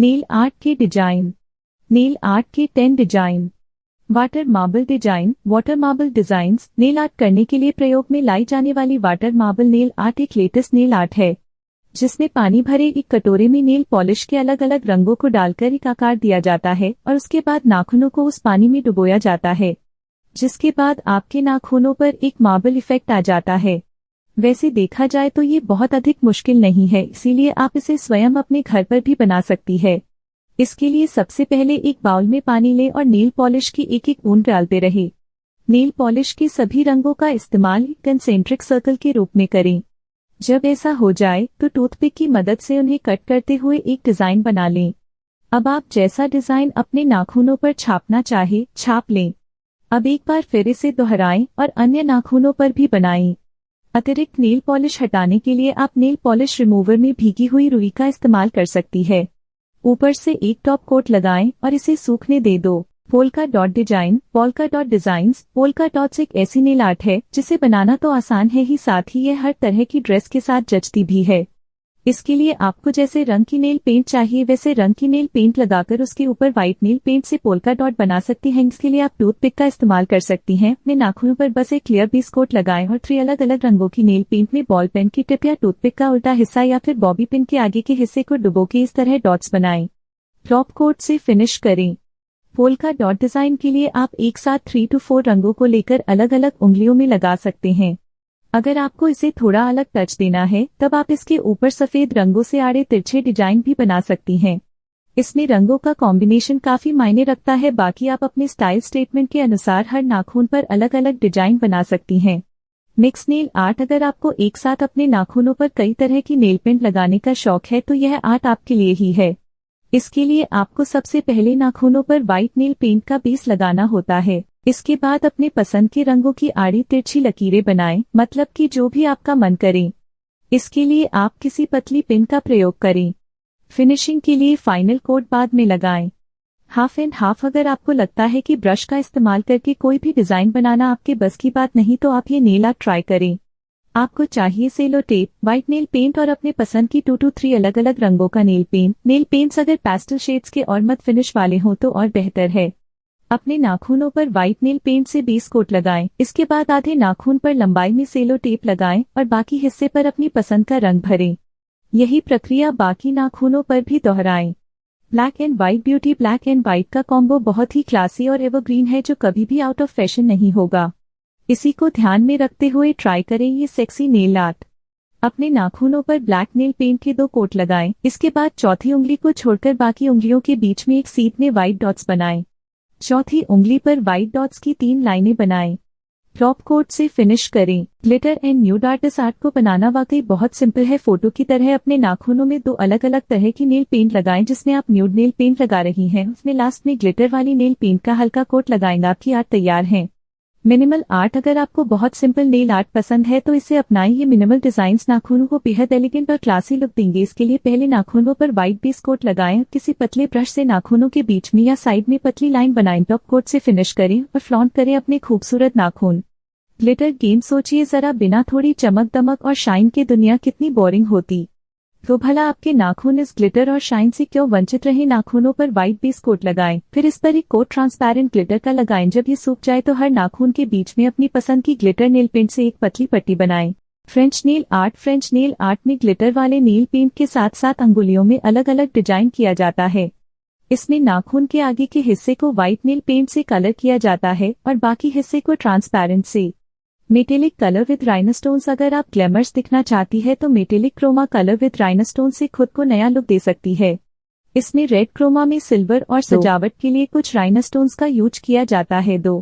Nail art के design. Nail art के 10 design. Water marble design. Water marble designs nail art करने के लिए प्रयोग में लाई जाने वाली वाटर मार्बल नेल आर्ट एक लेटेस्ट नेल आर्ट है, जिसमें पानी भरे एक कटोरे में नेल पॉलिश के अलग अलग रंगों को डालकर एक आकार दिया जाता है और उसके बाद नाखूनों को उस पानी में डुबोया जाता है, जिसके बाद आपके नाखूनों पर एक मार्बल इफेक्ट आ जाता है। वैसे देखा जाए तो ये बहुत अधिक मुश्किल नहीं है, इसीलिए आप इसे स्वयं अपने घर पर भी बना सकती है। इसके लिए सबसे पहले एक बाउल में पानी लें और नेल पॉलिश की एक एक बूंद डालते रहे। नेल पॉलिश के सभी रंगों का इस्तेमाल कंसेंट्रिक सर्कल के रूप में करें। जब ऐसा हो जाए तो टूथपिक की मदद से उन्हें कट करते हुए एक डिजाइन बना लें। अब आप जैसा डिजाइन अपने नाखूनों पर छापना चाहे छाप लें। अब एक बार फिर इसे दोहराएं और अन्य नाखूनों पर भी बनाएं। अतिरिक्त नेल पॉलिश हटाने के लिए आप नेल पॉलिश रिमूवर में भीगी हुई रुई का इस्तेमाल कर सकती है। ऊपर से एक टॉप कोट लगाएं और इसे सूखने दे दो। Polka dot design. Polka dot designs. Polka dots एक ऐसी नेल आर्ट है जिसे बनाना तो आसान है ही, साथ ही यह हर तरह की ड्रेस के साथ जचती भी है। इसके लिए आपको जैसे रंग की नेल पेंट चाहिए वैसे रंग की नेल पेंट लगाकर उसके ऊपर व्हाइट नेल पेंट से पोल्का डॉट बना सकती हैं। इसके लिए आप टूथपिक का इस्तेमाल कर सकती हैं। अपने नाखूनों पर बस एक क्लियर बेस कोट लगाएं और 3 अलग अलग रंगों की नेल पेंट में बॉल पेन की टिप या टूथपिक का उल्टा हिस्सा या फिर बॉबी पिन के आगे के हिस्से को डुबो के इस तरह डॉट्स बनाएं। टॉप कोट से फिनिश करें। पोल्का डॉट डिजाइन के लिए आप एक साथ 3 to 4 रंगों को लेकर अलग अलग उंगलियों में लगा सकते हैं। अगर आपको इसे थोड़ा अलग टच देना है तब आप इसके ऊपर सफेद रंगों से आड़े तिरछे डिजाइन भी बना सकती हैं। इसमें रंगों का कॉम्बिनेशन काफी मायने रखता है। बाकी आप अपने स्टाइल स्टेटमेंट के अनुसार हर नाखून पर अलग अलग डिजाइन बना सकती हैं। Mix nail art. अगर आपको एक साथ अपने नाखूनों पर कई तरह की नेल पेंट लगाने का शौक है तो यह आर्ट आपके लिए ही है। इसके लिए आपको सबसे पहले नाखूनों पर व्हाइट नेल पेंट का बेस लगाना होता है। इसके बाद अपने पसंद के रंगों की आड़ी तिरछी लकीरें बनाएं, मतलब कि जो भी आपका मन करे। इसके लिए आप किसी पतली पिन का प्रयोग करें। फिनिशिंग के लिए फाइनल कोट बाद में लगाएं। Half and half. अगर आपको लगता है कि ब्रश का इस्तेमाल करके कोई भी डिजाइन बनाना आपके बस की बात नहीं तो आप ये नेल आर्ट ट्राई करें। आपको चाहिए sellotape, white nail paint और अपने पसंद की 2 to 3 अलग अलग रंगों का नेल पेंट। नेल पेंट्स अगर पेस्टल शेड्स के और मत फिनिश वाले हों तो और बेहतर है। अपने नाखूनों पर व्हाइट नेल पेंट से बेस कोट लगाएं। इसके बाद आधे नाखून पर लंबाई में सेलो टेप लगाएं और बाकी हिस्से पर अपनी पसंद का रंग भरें। यही प्रक्रिया बाकी नाखूनों पर भी दोहराएं। Black and white beauty. Black and white का कॉम्बो बहुत ही क्लासी और एवरग्रीन है जो कभी भी आउट ऑफ फैशन नहीं होगा। इसी को ध्यान में रखते हुए ट्राई करें ये सेक्सी नेल आर्ट। अपने नाखूनों पर ब्लैक नेल पेंट के 2 कोट लगाएं। इसके बाद चौथी उंगली को छोड़कर बाकी उंगलियों के बीच में एक सीध में व्हाइट डॉट्स बनाएं। चौथी उंगली पर व्हाइट डॉट्स की 3 लाइनें बनाएं। टॉप कोट से फिनिश करें। Glitter and nude art. इस आर्ट को बनाना वाकई बहुत सिंपल है। फोटो की तरह अपने नाखूनों में 2 अलग अलग तरह की नेल पेंट लगाएं। जिसमें आप न्यूड नेल पेंट लगा रही हैं उसमें लास्ट में ग्लिटर वाली नेल पेंट का हल्का कोट लगाएंगे। आपकी आर्ट तैयार है। Minimal art. अगर आपको बहुत सिंपल नेल आर्ट पसंद है तो इसे अपनाएं। ये मिनिमल डिजाइन्स नाखूनों को बेहद एलिगेंट और क्लासी लुक देंगे। इसके लिए पहले नाखूनों पर व्हाइट बेस कोट लगाएं। किसी पतले ब्रश से नाखूनों के बीच में या साइड में पतली लाइन बनाएं। टॉप कोट से फिनिश करें और फ्लॉन्ट करें अपने खूबसूरत नाखून। Glitter game. सोचिए जरा, बिना थोड़ी चमक दमक और शाइन के दुनिया कितनी बोरिंग होती। तो भला आपके नाखून इस ग्लिटर और शाइन से क्यों वंचित रहे। नाखूनों पर व्हाइट बेस कोट लगाएं, फिर इस पर एक कोट ट्रांसपेरेंट ग्लिटर का लगाएं। जब ये सूख जाए तो हर नाखून के बीच में अपनी पसंद की ग्लिटर नेल पेंट से एक पतली पट्टी बनाएं। French nail art. French nail art में ग्लिटर वाले नेल पेंट के साथ साथ अंगुलियों में अलग अलग डिजाइन किया जाता है। इसमें नाखून के आगे के हिस्से को व्हाइट नेल पेंट से कलर किया जाता है और बाकी हिस्से को ट्रांसपेरेंट से। Metallic colour with rhinestones. अगर आप ग्लैमर्स दिखना चाहती है तो metallic chroma colour with rhinestone से खुद को नया लुक दे सकती है। इसमें रेड क्रोमा में सिल्वर और सजावट के लिए कुछ राइनोस्टोन्स का यूज किया जाता है। 2